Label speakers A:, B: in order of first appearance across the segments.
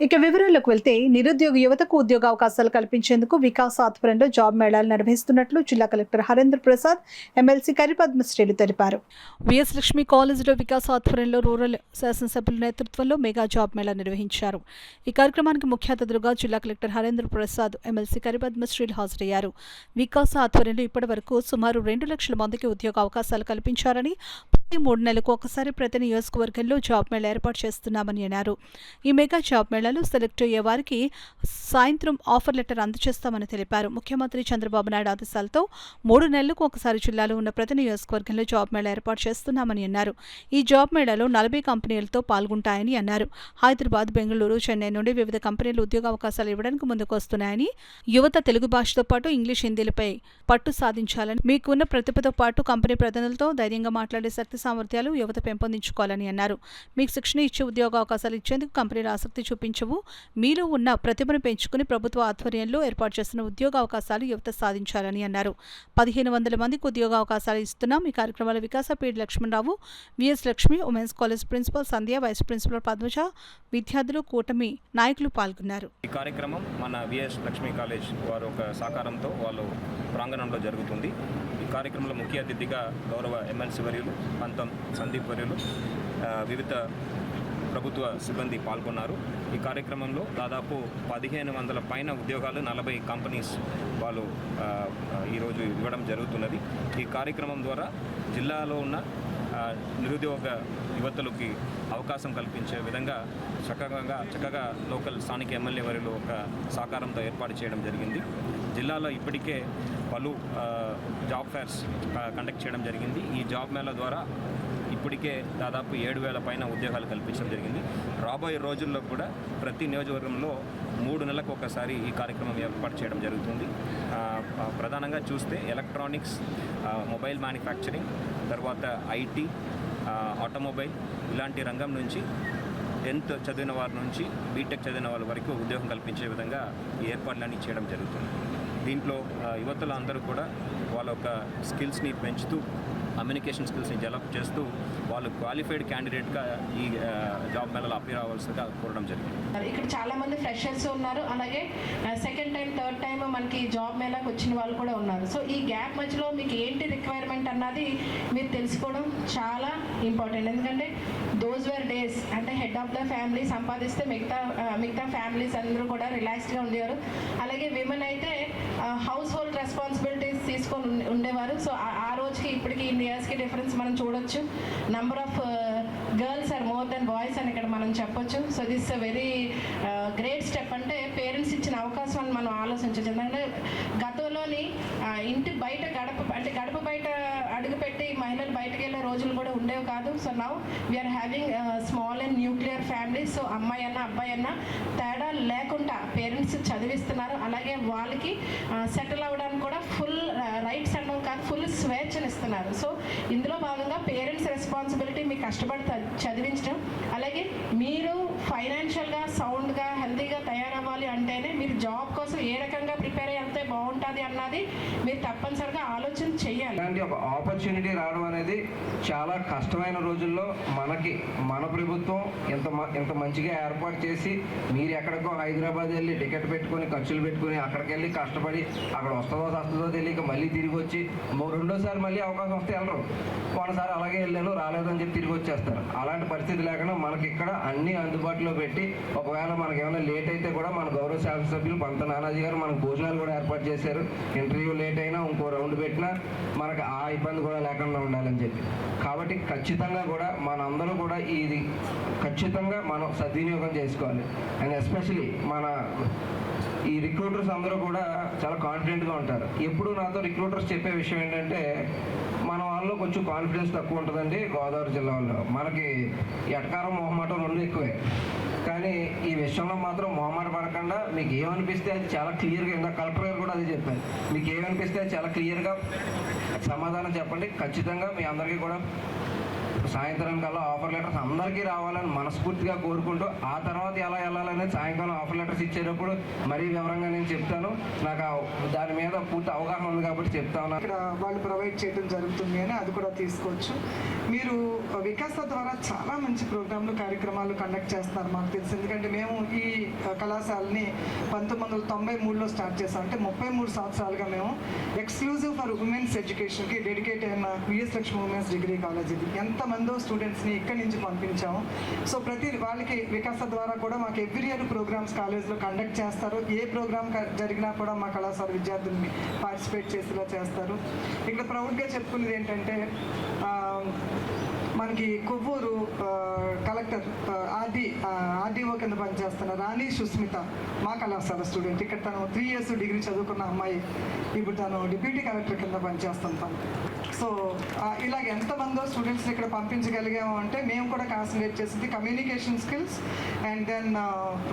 A: ఇక వివరాల్లోకి వెళ్తే నిరుద్యోగ యువతకు ఉద్యోగ అవకాశాలు కల్పించేందుకు వికాస్ ఆధ్వర్యంలో జాబ్ మేళాలు నిర్వహిస్తున్నట్లు జిల్లా కలెక్టర్ హరేంద్ర ప్రసాద్ ఎమ్మెల్సీ కరిపద్మశ్రీలు తెలిపారు. విఎస్ లక్ష్మి కాలేజీలో వికాస్ ఆధ్వర్యంలో రూరల్ శాసనసభ్యుల నేతృత్వంలో మెగా జాబ్ మేళా నిర్వహించారు. ఈ కార్యక్రమానికి ముఖ్య అతిథులుగా జిల్లా కలెక్టర్ హరేంద్ర ప్రసాద్ ఎమ్మెల్సీ కరిపద్మశ్రీలు హాజరయ్యారు. వికాస్ ఆధ్వర్యంలో ఇప్పటి వరకు సుమారు 2 లక్షల మందికి ఉద్యోగ అవకాశాలు కల్పించారని, ప్రతి 3 నెలలకు ఒకసారి ప్రతి నియోజకవర్గంలో జాబ్ మేళా ఏర్పాటు చేస్తున్నామని అన్నారు. ఈ మెగా జాబ్ మేళాలో సెలెక్ట్ అయ్యే వారికి సాయంత్రం ఆఫర్ లెటర్ అందజేస్తామని తెలిపారు. ముఖ్యమంత్రి చంద్రబాబు నాయుడు ఆదేశాలతో 3 నెలలకు ఒకసారి జిల్లాలో ఉన్న ప్రతి నియోజకవర్గంలో జాబ్ మేళా ఏర్పాటు చేస్తున్నామని అన్నారు. ఈ జాబ్ మేళాలో 40 కంపెనీలతో పాల్గొంటాయని అన్నారు. హైదరాబాద్, బెంగళూరు, చెన్నై నుండి వివిధ కంపెనీలు ఉద్యోగ అవకాశాలు ఇవ్వడానికి ముందుకు వస్తున్నాయని, యువత తెలుగు భాషతో పాటు ఇంగ్లీష్, హిందీలపై పట్టు సాధించాలని, మీకున్న ప్రతిభతో పాటు కంపెనీ ప్రతినిధులతో ధైర్యంగా మాట్లాడే శక్తి సామర్థ్యాలు యువత పెంపొందించుకోవాలని అన్నారు. మీకు శిక్షణ ఇచ్చి ఉద్యోగ అవకాశాలు ఇచ్చేందుకు కంపెనీలు ఆసక్తి చూపించవు. మీలో ఉన్న ప్రతిభను పెంచుకుని ప్రభుత్వ ఆధ్వర్యంలో ఏర్పాటు చేసిన ఉద్యోగ అవకాశాలు యువత సాధించాలని అన్నారు. 1500 మందికి ఉద్యోగ అవకాశాలు ఇస్తున్నాం. ఈ కార్యక్రమంలో Vikasa PD Lakshmanarao, VS Lakshmi women's college principal Sandhya, vice principal Padmaja, విద్యార్థులు, కూటమి నాయకులు పాల్గొన్నారు.
B: ఈ కార్యక్రమం మన విఎస్ లక్ష్మి కాలేజ్ వారు ఒక సహకారంతో వాళ్ళు ప్రాంగణంలో జరుగుతుంది. ఈ కార్యక్రమంలో ముఖ్య అతిథిగా గౌరవ ఎమ్మెల్సీ వర్యులు పంతం సందీప్ వర్యులు, వివిధ ప్రభుత్వ సిబ్బంది పాల్గొన్నారు. ఈ కార్యక్రమంలో దాదాపు 1500 పైన ఉద్యోగాలు 40 కంపెనీస్ వాళ్ళు ఈరోజు ఇవ్వడం జరుగుతున్నది. ఈ కార్యక్రమం ద్వారా జిల్లాలో ఉన్న నిరుద్యోగ యువతలకి అవకాశం కల్పించే విధంగా చక్కగా లోకల్ స్థానిక ఎమ్మెల్యే వారిలో ఒక సహకారంతో ఏర్పాటు చేయడం జరిగింది. జిల్లాలో ఇప్పటికే పలు జాబ్ ఫేర్స్ కండక్ట్ చేయడం జరిగింది. ఈ జాబ్ మేళా ద్వారా ఇప్పటికే దాదాపు 7000 పైన ఉద్యోగాలు కల్పించడం జరిగింది. రాబోయే రోజుల్లో కూడా ప్రతి నియోజకవర్గంలో 3 నెలలకు ఒకసారి ఈ కార్యక్రమం ఏర్పాటు చేయడం జరుగుతుంది. ప్రధానంగా చూస్తే ఎలక్ట్రానిక్స్, మొబైల్ మ్యానుఫ్యాక్చరింగ్, తర్వాత ఐటీ, ఆటోమొబైల్ ఇలాంటి రంగం నుంచి 10th చదివిన వారి నుంచి బీటెక్ చదివిన వాళ్ళ వరకు ఉద్యోగం కల్పించే విధంగా ఈ ఏర్పాట్లన్నీ చేయడం జరుగుతుంది. దీంట్లో యువతలు అందరూ కూడా వాళ్ళ యొక్క స్కిల్స్ని పెంచుతూ, కమ్యూనికేషన్ స్కిల్స్ని డెవలప్ చేస్తూ వాళ్ళు క్వాలిఫైడ్ క్యాండిడేట్గా ఈ జాబ్ మేళలో అప్పీర్ అవ్వాల్సిందిగా కోరడం జరిగింది.
C: ఇక్కడ చాలా మంది ఫ్రెషర్స్ ఉన్నారు, అలాగే సెకండ్ టైం, థర్డ్ టైం మనకి జాబ్ మేళాకి వచ్చిన వాళ్ళు కూడా ఉన్నారు. సో ఈ గ్యాప్ మధ్యలో మీకు ఏంటి రిక్వైర్మెంట్ అన్నది మీరు తెలుసుకోవడం చాలా ఇంపార్టెంట్. ఎందుకంటే దోస్ వేర్ డేస్ అంటే హెడ్ ఆఫ్ ద ఫ్యామిలీ సంపాదిస్తే మిగతా ఫ్యామిలీస్ అందరూ కూడా రిలాక్స్డ్గా ఉండేవారు. అలాగే విమెన్ అయితే హౌస్ హోల్డ్ రెస్పాన్సిబిలిటీస్ తీసుకొని ఉండేవారు. సో ఆ రోజుకి ఇప్పటికి ఇన్ని ఇయర్స్కి డిఫరెన్స్ మనం చూడొచ్చు. Number of girls are more than boys అని ఇక్కడ మనం చెప్పొచ్చు. So this very great step. అంటే పేరెంట్స్ ఇచ్చిన అవకాశాన్ని మనం ఆలోచించవచ్చు. ఎందుకంటే గతంలోని ఇంటి బయట గడప బయట అడుగుపెట్టి మహిళలు బయటకు వెళ్ళే రోజులు కూడా ఉండేవి కాదు. So now we are having small and nuclear families. So అమ్మాయి అన్న అబ్బాయి అన్న తేడా లేకుండా పేరెంట్స్ చదివిస్తున్నారు. అలాగే వాళ్ళకి సెటిల్ అవ్వడానికి కూడా ఫుల్ రైట్స్ అనడం కాదు, ఫుల్ స్వేచ్ఛను ఇస్తున్నారు. సో ఇందులో భాగంగా పేరెంట్స్ రెస్పాన్సిబిలిటీ మీకు కష్టపడి చదివించడం, అలాగే మీరు ఫైనాన్షియల్గా సౌండ్గా హెల్తీగా తయారవ్వాలి అంటేనే మీరు జాబ్ కోసం ఏ రకంగా ప్రిపేర్ అయితే బాగుంటుంది అన్నది మీరు తప్పనిసరిగా ఆలోచన చేయాలి.
D: ఇలాంటి ఒక ఆపర్చునిటీ రావడం అనేది చాలా కష్టమైన రోజుల్లో మన ప్రభుత్వం ఎంత మంచిగా ఏర్పాటు చేసి, మీరు ఎక్కడికో హైదరాబాద్ వెళ్ళి టికెట్ పెట్టుకుని ఖర్చులు పెట్టుకుని అక్కడికి వెళ్ళి కష్టపడి అక్కడ వస్తుందో తెలియక మళ్ళీ తిరిగి వచ్చి రెండోసారి మళ్ళీ అవకాశం వస్తే వెళ్ళరు. కొనసారి అలాగే వెళ్ళాను రాలేదని చెప్పి తిరిగి వచ్చేస్తారు. అలాంటి పరిస్థితి లేకుండా మనకి ఇక్కడ అన్ని అందుబాటులో పెట్టి, ఒకవేళ మనకి ఏమైనా లేట్ అయితే కూడా మన గౌరవ శాసనసభ్యులు పంత నానాజీ గారు మనకు భోజనాలు కూడా ఏర్పాటు చేశారు. ఇంటర్వ్యూ లేట్ అయినా ఇంకో రౌండ్ పెట్టినా మనకు ఆ ఇబ్బంది కూడా లేకుండా ఉండాలని చెప్పి. కాబట్టి ఖచ్చితంగా కూడా మనందరూ కూడా ఇది ఖచ్చితంగా మనం సద్వినియోగం చేసుకోవాలి. అండ్ ఎస్పెషలీ ఈ రిక్రూటర్స్ అందరూ కూడా చాలా కాన్ఫిడెంట్గా ఉంటారు. ఎప్పుడు నాతో రిక్రూటర్స్ చెప్పే విషయం ఏంటంటే, మన వాళ్ళలో కొంచెం కాన్ఫిడెన్స్ తక్కువ ఉంటుందండి. గోదావరి జిల్లాలో మనకి ఎటకారం మొహమాటం 2 ఎక్కువే. కానీ ఈ విషయంలో మాత్రం మొహమాట పడకుండా మీకు ఏమనిపిస్తే అది చాలా క్లియర్గా, ఇందాక కలెక్టర్ గారు కూడా అదే చెప్పారు, మీకు ఏమనిపిస్తే అది చాలా క్లియర్గా సమాధానం చెప్పండి. ఖచ్చితంగా మీ అందరికీ కూడా సాయంత్రం కల్లా ఆఫర్ లెటర్స్ అందరికీ రావాలని మనస్ఫూర్తిగా కోరుకుంటూ ఆ తర్వాత ఎలా వెళ్ళాలనేది సాయంకాలం ఆఫర్ లెటర్స్ ఇచ్చేటప్పుడు మరీ వివరంగా నేను చెప్తాను. నాకు దాని మీద పూర్తి అవగాహన ఉంది కాబట్టి చెప్తాను.
E: ఇక్కడ వాళ్ళు ప్రొవైడ్ చేయడం జరుగుతుంది అని అది కూడా తీసుకోవచ్చు. మీరు వికాస ద్వారా చాలా మంచి ప్రోగ్రాంలు కార్యక్రమాలు కండక్ట్ చేస్తున్నారు మాకు తెలుసు. ఎందుకంటే మేము ఈ కళాశాలని 1993లో స్టార్ట్ చేసాం. అంటే 33 సంవత్సరాలుగా మేము ఎక్స్క్లూజివ్ ఫర్ ఉమెన్స్ ఎడ్యుకేషన్కి డెడికేట్ అయిన VS Lakshmi womens degree college. ఇది ఎంతమందో స్టూడెంట్స్ని ఇక్కడి నుంచి పంపించాము. సో ప్రతి వాళ్ళకి వికాస ద్వారా కూడా మాకు ఎవ్రీ ఇయర్ ప్రోగ్రామ్స్ కాలేజ్లో కండక్ట్ చేస్తారు. ఏ ప్రోగ్రామ్ జరిగినా కూడా మా కళాశాల విద్యార్థుల్ని పార్టిసిపేట్ చేసేలా చేస్తారు. ఇక్కడ ప్రౌడ్గా చెప్పుకునేది ఏంటంటే మనకి కొవ్వూరు కలెక్టర్ ఆర్డీఓ కింద పనిచేస్తున్న రాణి సుస్మిత మా కళాశాల స్టూడెంట్. ఇక్కడ తను 3 years డిగ్రీ చదువుకున్న అమ్మాయి ఇప్పుడు తను డిప్యూటీ కలెక్టర్ కింద పనిచేస్తుంటాం. సో ఇలాగ ఎంతమందో స్టూడెంట్స్ని ఇక్కడ పంపించగలిగాము అంటే మేము కూడా కాన్సన్ట్రేట్ చేసింది కమ్యూనికేషన్ స్కిల్స్ అండ్ దెన్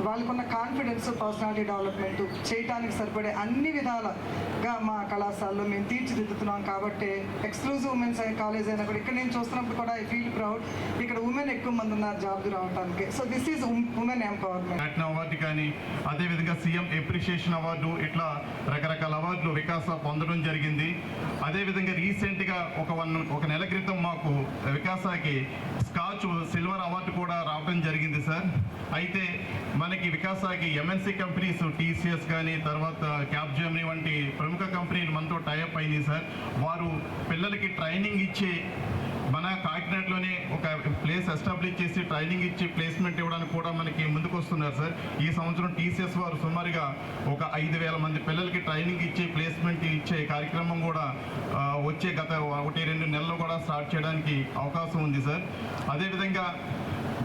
E: వాళ్ళకున్న కాన్ఫిడెన్స్, పర్సనాలిటీ డెవలప్మెంట్ చేయడానికి సరిపడే అన్ని విధాలుగా మా కళాశాలలో మేము తీర్చిదిద్దుతున్నాం. కాబట్టి ఎక్స్క్లూజివ్ ఉమెన్స్ కాలేజ్ అయినా కూడా ఇక్కడ నేను చూస్తున్నప్పుడు కూడా ఐ ఫీల్ ప్రౌడ్. ఇక్కడ ఉమెన్ ఎక్కువ మంది ఉన్నారు జాబ్ రావడానికి. So this is women empowerment.
F: Award కానీ అదేవిధంగా సీఎం అప్రిషియేషన్ అవార్డు, ఇట్లా రకరకాల అవార్డులు వికాస పొందడం జరిగింది. అదేవిధంగా రీసెంట్గా ఒక నెల క్రితం మాకు వికాసాకి స్కాచ్ సిల్వర్ అవార్డు కూడా రావడం జరిగింది సార్. అయితే మనకి వికాసాకి ఎంఎన్సీ కంపెనీస్ టీసీఎస్ కానీ తర్వాత క్యాప్జెమినీ వంటి ప్రముఖ కంపెనీలు మనతో టైఅప్ అయినాయి సార్. వారు పిల్లలకి ట్రైనింగ్ ఇచ్చి మన కాకినాడలోనే ఒక ప్లేస్ ఎస్టాబ్లిష్ చేసి ట్రైనింగ్ ఇచ్చి ప్లేస్మెంట్ ఇవ్వడానికి కూడా మనకి ముందుకు వస్తున్నారు సార్. ఈ సంవత్సరం టీసీఎస్ వారు సుమారుగా ఒక 5,000 మంది పిల్లలకి ట్రైనింగ్ ఇచ్చి ప్లేస్మెంట్ ఇచ్చే కార్యక్రమం కూడా వచ్చే గత 1-2 నెలల్లో కూడా స్టార్ట్ చేయడానికి అవకాశం ఉంది సార్. అదేవిధంగా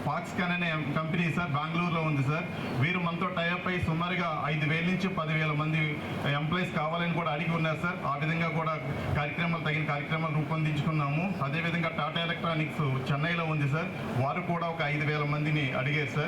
F: ఫాక్స్కాన్ అనే కంపెనీ సార్ బెంగళూరులో ఉంది సార్. వీరు మనతో టైఅప్ అయ్యి సుమారుగా 5,000 నుంచి 10,000 మంది ఎంప్లాయీస్ కావాలని కూడా అడిగి ఉన్నారు సార్. ఆ విధంగా కూడా తగిన కార్యక్రమాలు రూపొందించుకున్నాము. అదేవిధంగా టాటా ఎలక్ట్రానిక్స్ చెన్నైలో ఉంది సార్. వారు కూడా ఒక 5,000 మందిని అడిగారు సార్.